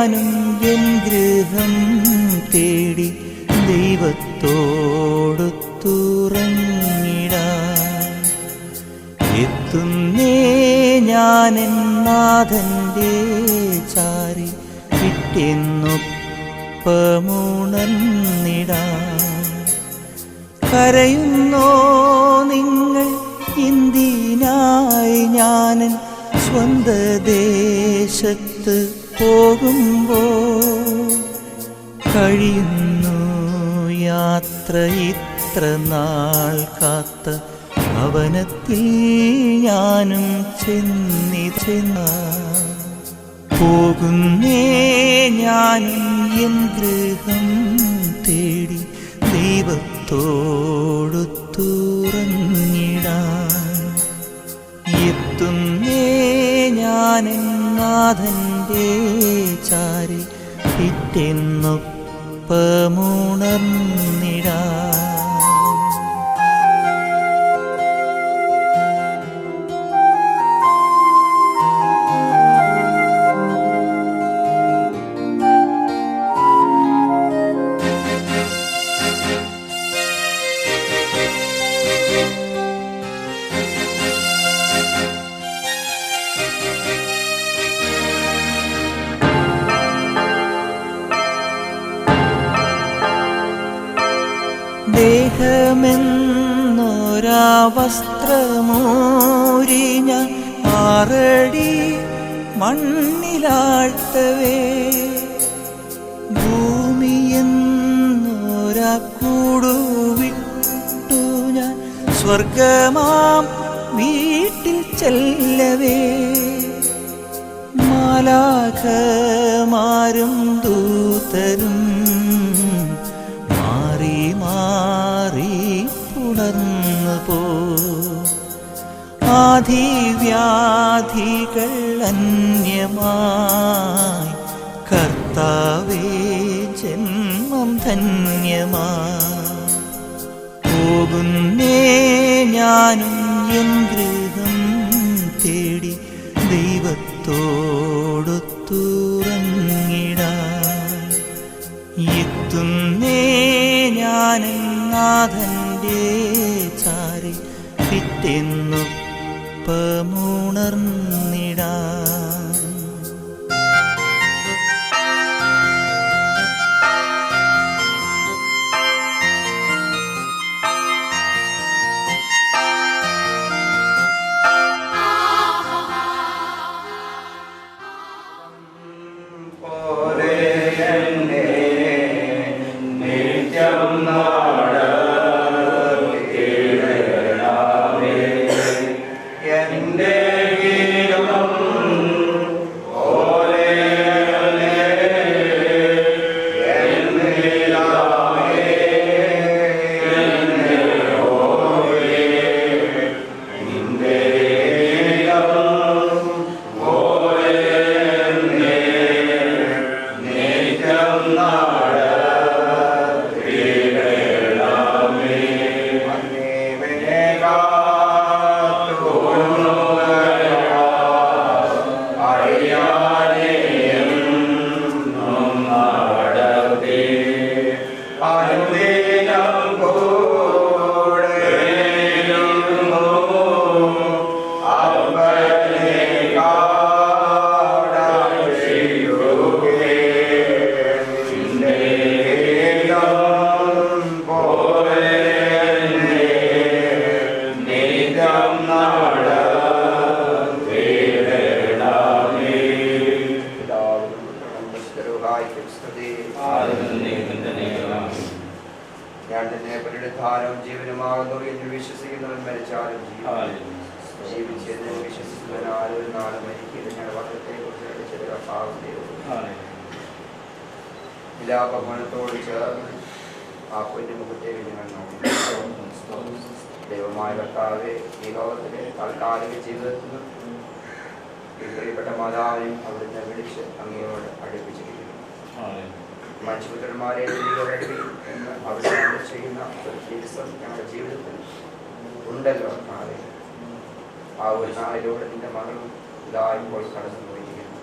ഞാനും എൻ ഗൃഹം തേടി ദൈവത്തോടൊത്തുറങ്ങിടാൻ എത്തുന്നേ ഞാനെൻ നാഥന്റെ ചാരി പിറ്റെന്നൊപ്പമുണർന്നിടാൻ. കരയുന്നോ നിങ്ങൾ എന്തിനായി ഞാനൻ സ്വന്ത ദേശത്ത് പോകുമ്പോൾ? കഴിയുന്നു യാത്ര ഇത്ര നാൾ കാത്ത ഭവനത്തിൽ ഞാനും ചെന്ന പോകുന്നേ ഞാനും എൻ ഗൃഹം തേടി ദൈവത്തോടൊത്തുറങ്ങിടാൻ. എത്തുന്നേ ഞാനെൻ നാഥന്റെ ചാരി പിറ്റെന്നൊപ്പമുണർന്നിടാൻ. ദേഹമെന്നൊരാ വസ്ത്രമൂരി ഞാൻ 6 അടി മണ്ണിലാഴ്ത്തവേ, ഭൂമിയെന്നൊരാ കൂടുവിട്ടു ഞാൻ സ്വർഗമാം വീട്ടിൽ ചെല്ലവേ, മാലാഖമാരും ദൂതരും മാറി പുണർന്നു പോ. ആധിവ്യാധികൾ അന്യമായി കർത്താവേ ജന്മം ധന്യമായി. പോകുന്നേ ഞാനും എൻ ഗൃഹം തേടി ദൈവത്തോടൊത്തുറങ്ങിടാൻ. എത്തുന്നേ ഞാനെൻ നാഥന്റെ ചാരി പിറ്റെന്നൊപ്പമുണർന്നിടാൻ. ഞാൻ തന്നെ പുനരുദ്ധാനവും ജീവനുമാകുന്നു എന്ന് വിശ്വസിക്കുന്നവൻ മരിച്ചാലും ജീവിച്ചെന്ന് വിശ്വസിക്കുന്നവനാൽ ഒരു നാളും മരിക്കില്ല. ഞാൻ വർഷത്തെ കുറിച്ച് വിലാപമനത്തോട് ചേർന്ന് ആ പൊന്നുമുഖത്തേക്ക് ഞങ്ങൾ നോക്കുന്നു. ദൈവമായ കർത്താവേ, ഈ ലോകത്തിലെ താൽക്കാലിക ജീവിതത്തിൽ പ്രിയപ്പെട്ട മാതാവിനെയും അവിടുന്ന് വിളിച്ച് അങ്ങയോട് അടുപ്പിച്ചിരിക്കുന്നു. മനുഷ്യപുത്രന്മാരെ എന്ന് അവിടെ ചെയ്യുന്ന ഒരു ദിവസം ഞങ്ങളുടെ ജീവിതത്തിൽ ഉണ്ടല്ലോ. നാളെ ആ ഒരു നാളിലൂടെ നിന്റെ മകളും ഇതാ ഇപ്പോൾ കടന്നു പോയിരിക്കുന്നു.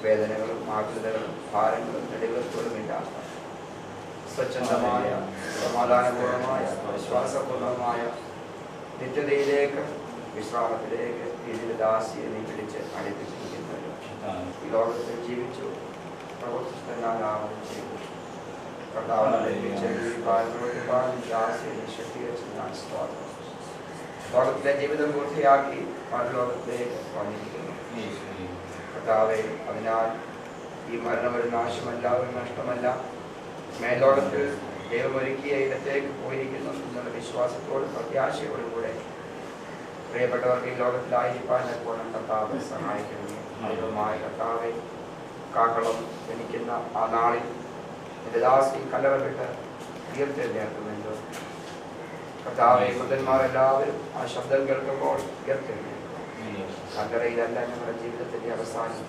വേദനകളും ആകുലതകളും ഭാരങ്ങളും നെടുകത്തോടും ഇല്ലാത്ത സ്വച്ഛന്തമായ സമാധാനപൂർണമായ വിശ്വാസപൂർണമായ നിത്യതയിലേക്ക് വിശ്രാമത്തിലേക്ക് ഇതിന്റെ ദാസിയെ നീ പിടിച്ച് അടുപ്പിച്ചിരിക്കുന്നവരും ഈ ലോകത്തിൽ ജീവിച്ചു പ്രവർത്തിച്ചെല്ലാം ചെയ്തു ലോകത്തിലെ ജീവിതം പൂർത്തിയാക്കി പരലോകത്തിലേക്ക് വന്നിരിക്കുന്നു കർത്താവേ, അതിനാൽ ഈ മരണം ഒരു നാശമല്ല, ഒരു നഷ്ടമല്ല, മേൽലോകത്തിൽ ദൈവമൊരുക്കിയ ഇടത്തേക്ക് പോയിരിക്കുന്നു എന്നുള്ള വിശ്വാസത്തോടും പ്രത്യാശയോടും കൂടെ പ്രിയപ്പെട്ടവർക്ക് ഈ ലോകത്തിലായിരിക്കാൻ എപ്പോഴും കർത്താവ് സഹായിക്കുന്നു. ദൈവമായ കർത്താവെ, കാക്കളം ജനിക്കുന്ന ആ നാളിൽ എൻ്റെ ദാസി കല്ലറവിട്ട് ഉയർത്തെഴുന്നേൽക്കുമെന്ന് കർത്താവെ, വൃദ്ധന്മാരെല്ലാവരും ആ ശബ്ദം കേൾക്കുമ്പോൾ ഉയർത്തെഴുന്നേൽക്കും. കല്ലറയിലല്ല ഞങ്ങളുടെ ജീവിതത്തിൻ്റെ അവസാനം.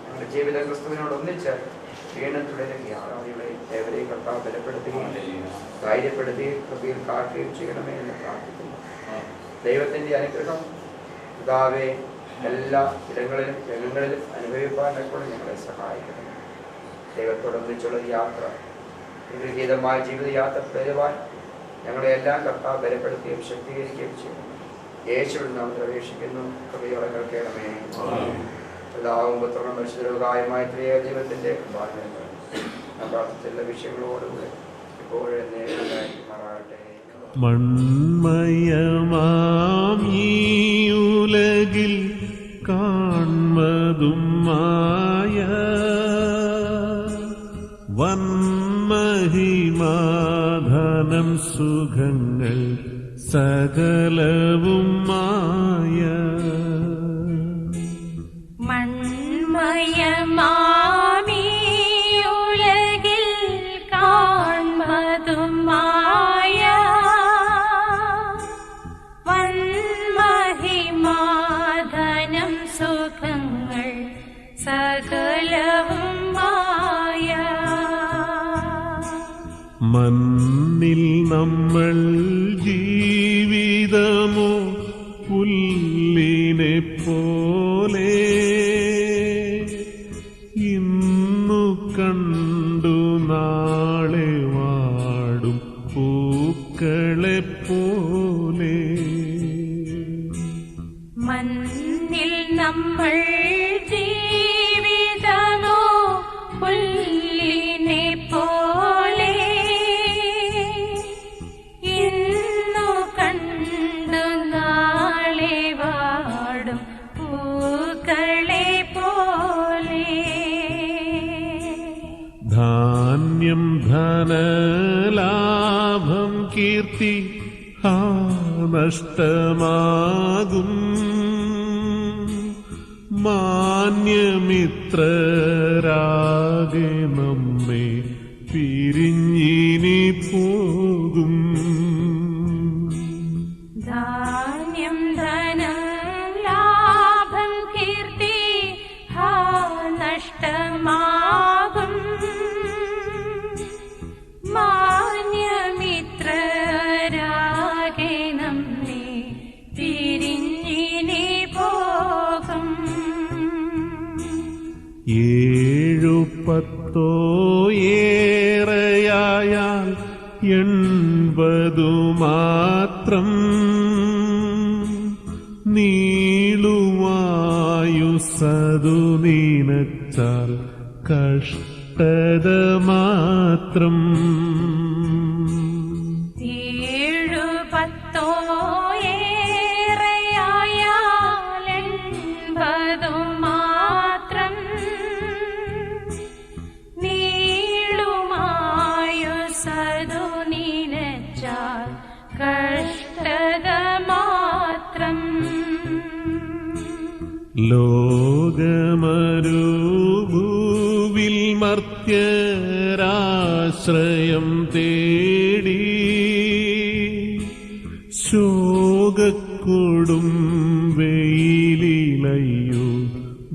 ഞങ്ങളുടെ ജീവിതം ക്രിസ്തുവിനോട് ഒന്നിച്ച് വീണ്ടും തുടരുകയാണ്. ഏവരെയും കർത്താവ് ബലപ്പെടുത്തുകയും ധൈര്യപ്പെടുത്തുകയും കൃപയിൽ കാക്കുകയും ചെയ്യണമേ എന്ന് പ്രാർത്ഥിക്കുന്നു. ദൈവത്തിൻ്റെ അനുഗ്രഹം കർത്താവെ എല്ലാ ഇടങ്ങളിലും രംഗങ്ങളിലും അനുഭവിപ്പാനെക്കൊണ്ട് ഞങ്ങളെ സഹായിക്കണം. ദൈവത്തോടൊന്നിച്ചുള്ള യാത്ര, ഗീതമായ ജീവിതയാത്ര തരുവാൻ ഞങ്ങളെ എല്ലാം കർത്താവ് ബലപ്പെടുത്തുകയും ശക്തീകരിക്കുകയും ചെയ്യണം. യേശുവിൽ നാം പ്രവേശിക്കുന്നു. കൃപയോടെ കേൾക്കണമേ. പിതാവും പുത്രനും പരിശുദ്ധരുമായ ദൈവത്തിന്റെ പ്രാർത്ഥിച്ചുള്ള വിഷയങ്ങളോടുകൂടെ ഇപ്പോഴും മാറാട്ടെ. മൺമയമാമീയുലകിൽ കാൺമതും മായ വന്മഹിമാധനം സുഖങ്ങൾ സകലവും മായ. മൺമയമാമീയുലകിൽ കാൺമതും മായ വന്മഹിമാധനം സുഖങ്ങൾ സകലവും മായ. മണ്ണിൽ നമ്മൾ ജീവിതമോ പുല്ലിനെ പോലെ ഇന്നു കണ്ടു നാളെ വാടും പൂക്കളെ പോലെ. മണ്ണിൽ നമ്മൾ ജീവിതമോ പുല്ലിനെ പോലെ ഇന്നു കണ്ടു നാളെ വാടും പൂക്കളെ പോലെ. ധാന്യം ധനലാഭം കീർത്തി നഷ്ടമാകും മാന്യമിത്രരാകെ നമ്മെ പിരിഞ്ഞിനി പോകും. ധാന്യം ധനം ലാഭം കീർത്തി നഷ്ടമാകും മാന്യമിത്രരാകെ നമ്മെ പിരിഞ്ഞിനി പോകും. 7-10 ഏറെയായാൽ 80 മാത്രം നീളുവായുസ്സതു നിനച്ചാൽ കഷ്ടത മാത്രം. 7-10 ഏറെയായാൽ 80 മാത്രം നീളുമായുസ്സതു നിനച്ചാൽ കഷ്ടത മാത്രം. ലോകമരുഭൂവിൽ മർത്യരാശ്രയം തേടി ശോകക്കൊടും വെയിലിലയ്യോ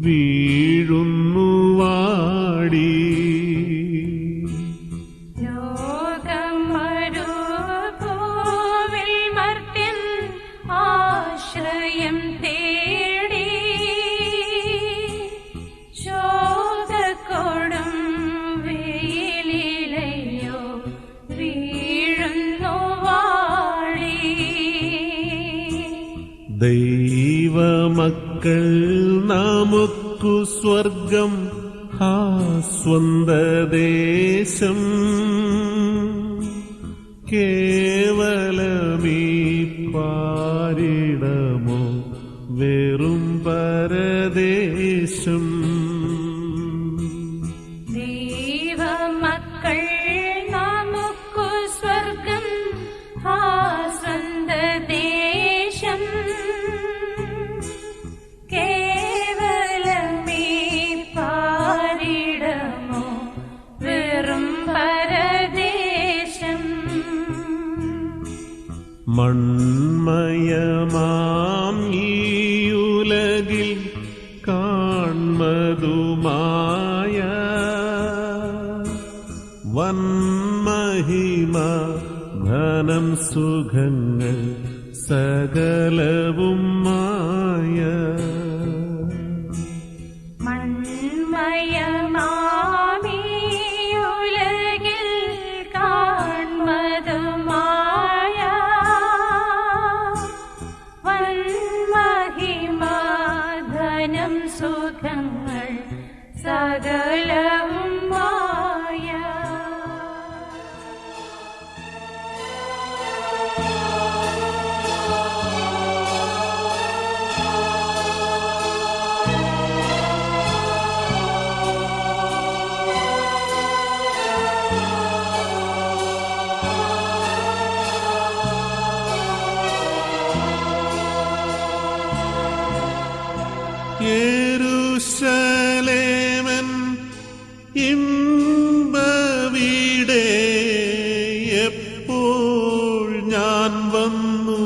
വീഴുന്നു വാടി. ലോകമരുഭൂവിൽ മർത്യൻ ആശ്രയം തേടി ശോകക്കൊടും ദൈവമക്കൾ നമുക്കു സ്വർഗം സ്വന്തദേശം കേവലമീ പാരിടമോ വെറും പരദേശം. ദൈവമക്കൾ നമുക്കു സ്വർഗം സ്വന്തദേശം കേവലമീ പാരിടമോ വെറും പരദേശം. മൺമയമാം ഈ ഉലകിൽ കാൺമതുമായ വന്മഹിമ ധനം സുഖങ്ങൾ സകലവും മായ. മൺമയമാമീ ഉലകിൽ കാൺമതുമായ വന്മഹിമാധനം സുഖങ്ങൾ സകലവും മായ. യെരൂശലേമൻ ഇമ്പവീടേ എപ്പോൾ ഞാൻ വന്നു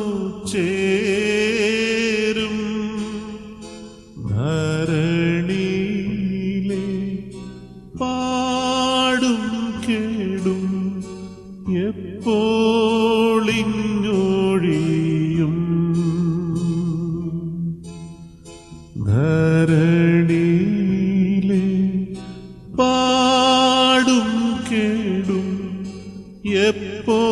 ചേരും. ധരണിയിലെ പാടും കേടും എപ്പോളിഞ്ഞൊഴിയും. ധരണിയിലെ പാടും കേടും എപ്പോളിഞ്ഞൊഴിയും.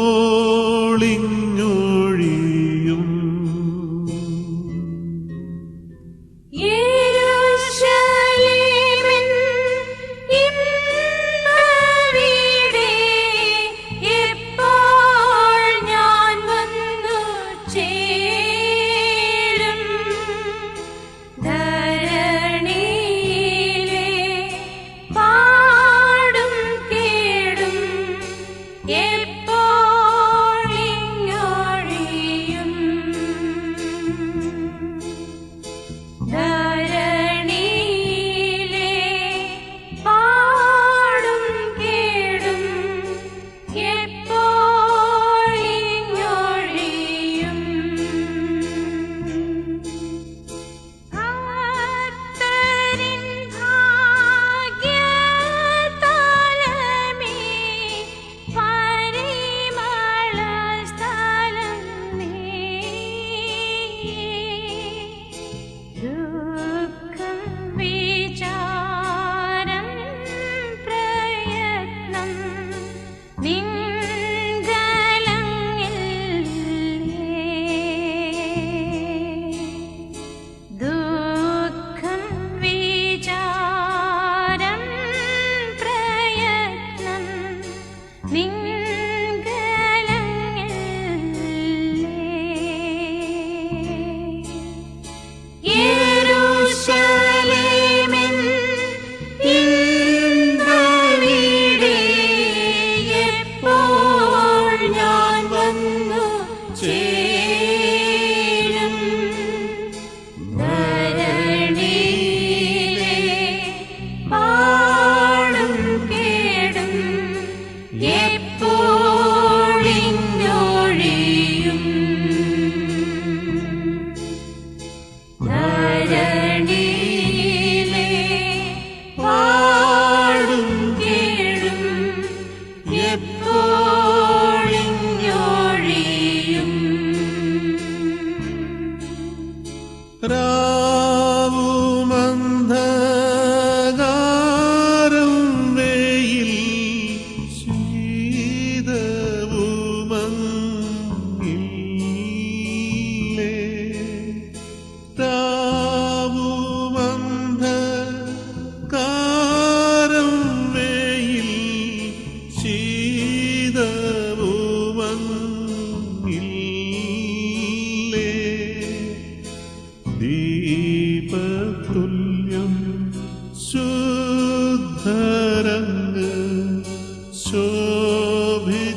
യെരൂശലേമിൻ ഇമ്പവീടേ എപ്പോൾ ഞാൻ വന്നു ചേരും. ധരണിയിലെ പാടും കേടും എപ്പോളിഞ്ഞൊഴിയും. ധരണിയിലെ പാടും കേടും എപ്പോളിഞ്ഞൊഴിയും. ഭക്തരിൻ ഭാഗ്യതലമേ പരിമളസ്ഥലം നീ. ദുഃഖം വിചാരം പ്രയത്നം നിൻകലങ്ങിൽ. ദുഃഖം വിചാരം പ്രയത്നം നിൻകലങ്ങിൽ. യെരൂശലേമിൻ ഇമ്പവീടേ എപ്പോൾ ഞാൻ വന്നു ചേരും. ധരണിയിലെ പാടും കേടും എപ്പോളിഞ്ഞൊഴിയും. ധരണിയിലെ പാടും കേടും എപ്പോളിഞ്ഞൊഴിയും. രാവുമന്ധകാരം വെയിൽ ശീതവുമങ്ങില്ലേ. ദീപതുല്യം ശുദ്ധരങ്ങ് ശോഭിച്ചിടുന്നേ.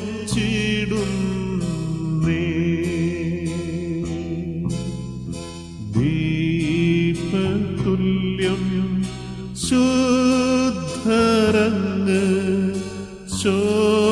ദീപതുല്യം ശുദ്ധരങ്ങ് ശോഭിച്ചിടുന്നേ.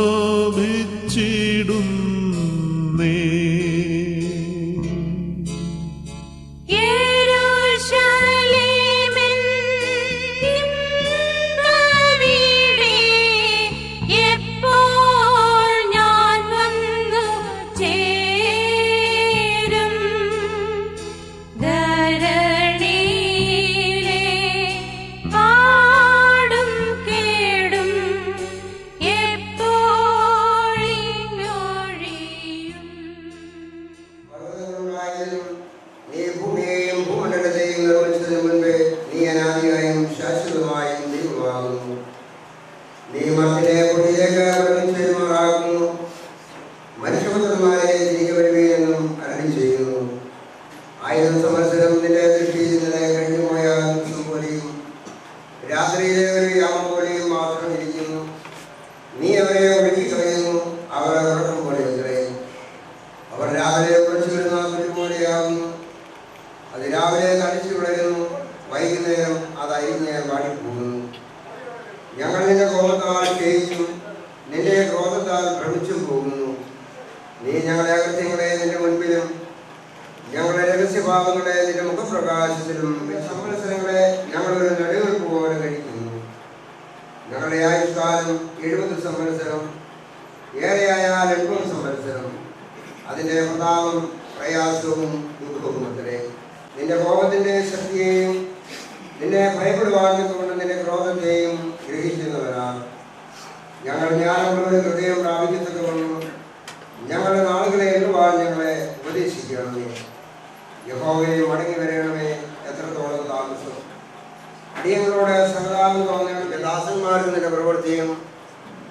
മനുഷ്യപുത്രന്മാരെ തിരികെ വരുവീനെന്നും അരുളി ചെയ്യുന്നു. 1000 സംവത്സരം നിന്റെ ദൃഷ്ടിയിൽ നിന്നെ കഴിഞ്ഞുപോയ ദിവസം പോലെയും രാത്രിയിലെ ഒരു യാമം പോലെയും മാത്രം ഇരിക്കുന്നു. നീ അവരെ ഒഴുക്കിക്കളയുന്നു, അവർ ഉറക്കം പോലെ കളയും. അവർ രാവിലെ കുളിച്ചു വരുന്ന പോലെയാകുന്നു. അത് രാവിലെ തടിച്ചു വളരുന്നു, വൈകുന്നേരം അത് അരിഞ്ഞ് വാടിപ്പോകുന്നു. ഞങ്ങൾ നിന്റെ കോപത്താൽ ക്ഷയിച്ചു, നിന്റെ ക്രോധത്താൽ ഭ്രമിച്ചും പോകുന്നു. നീ ഞങ്ങളുടെ അകൃത്യങ്ങളെ നിന്റെ മുൻപിലും ഞങ്ങളുടെ രഹസ്യഭാവങ്ങളെ നിന്റെ മുഖപ്രകാശത്തിലും സംവത്സരങ്ങളെ ഞങ്ങളൊരു നെടുവെപ്പ് പോലെ കഴിക്കുന്നു. ഞങ്ങളുടെ ആയുഷ്കാലം 70 സംവത്സരം, ഏറെയായാൽ 80 സംവത്സരം. അതിൻ്റെ പ്രതാപം പ്രയാസവും ദുഃഖവും അത്രേ. നിന്റെ കോപത്തിൻ്റെ ശക്തിയെയും നിന്നെ ഭയപ്പെടുവാൻ കൊണ്ട് നിന്റെ ക്രോധത്തെയും ഗ്രഹിക്കുന്നവരാണ്. ഞങ്ങൾ ജ്ഞാനമുള്ളവരുടെ ഹൃദയം പ്രാപിക്കത്തക്കവണ്ണം ഞങ്ങളുടെ നാളുകളെ എണ്ണുവാൻ ഞങ്ങളെ ഉപദേശിക്കണമേ. യഹോവയെ മടങ്ങി വരണമേ. എത്രത്തോളം താമസം? അടിയങ്ങളോട് സഹതാപം തോന്നണം. ദാസന്മാർക്ക് നിന്റെ പ്രവൃത്തിയും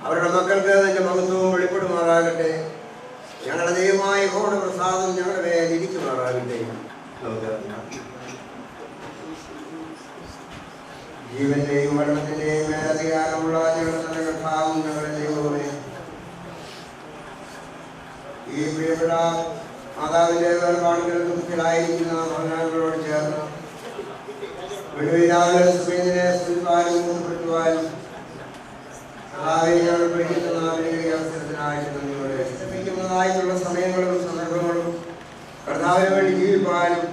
അവരുടെ മക്കൾക്ക് നിന്റെ മഹത്വവും വെളിപ്പെടുമാറാകട്ടെ. ഞങ്ങളുടെ ദൈവമായ യഹോവയുടെ പ്രസാദം ഞങ്ങളുടെ മേൽ ഇരിക്കുമാറാകട്ടെ. ജീവന്റെയും മരണത്തിന്റെയും മേലധികാരമുള്ള ഞങ്ങളുടെ നല്ല കർത്താവും ഞങ്ങളുടെ ദൈവമേ, ഈ പ്രിയപ്പെട്ട മാതാവിന്റെ വേർപാടുകൾ ദുഃഖിലായിരിക്കുന്ന ഭവനങ്ങളോട് ചേർന്ന് വെളിവിരാവിലെ സുഖിനെ സ്തുതിക്കുവാനും ബോധപ്പെടുത്തുവാനും ഞങ്ങൾ പഠിക്കുന്ന അവസരത്തിനായിട്ട് നിങ്ങളെ ശ്രമിക്കുന്നതായിട്ടുള്ള സമയങ്ങളും സന്ദർഭങ്ങളും കർത്താവിന് വേണ്ടി ജീവിക്കുവാനും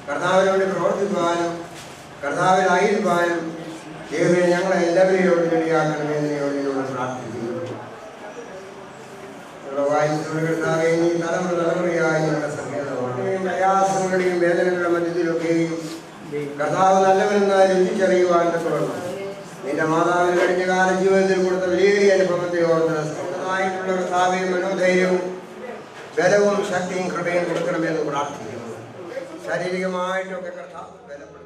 കർത്താവിന് വേണ്ടി പ്രവർത്തിക്കുവാനും കർത്താവിനായിരിക്കാനും ദൈവമേ ഞങ്ങളെ എല്ലാവരെയോട് ഇടയാക്കണമേ എന്നോട് പ്രാർത്ഥിക്കുന്നു. കർത്താവേ, നീ തലമുറയായി ഞങ്ങളുടെ സങ്കേതമാണ്. പ്രയാസങ്ങളുടെയും വേദനകളുടെ മധ്യത്തിലൊക്കെയും കർത്താവ് നല്ലവരെന്ന് രുചിച്ചറിയുവാൻ തുടർന്നു. നിന്റെ മാതാവിന് കഴിഞ്ഞ കാല ജീവിതത്തിൽ കൊടുത്ത വലിയ അനുഭവത്തെ ഓർത്ത് സ്വന്തമായിട്ടുള്ള കർത്താവെ മനോധൈര്യവും ബലവും ശക്തിയും കൃപയും കൊടുക്കണമെന്ന് പ്രാർത്ഥിക്കുന്നു. ശാരീരികമായിട്ടൊക്കെ കർത്താവ് ബലപ്പെടുത്തണം.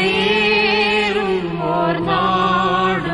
ശോഭയേറും ഓർനാടുണ്ടത്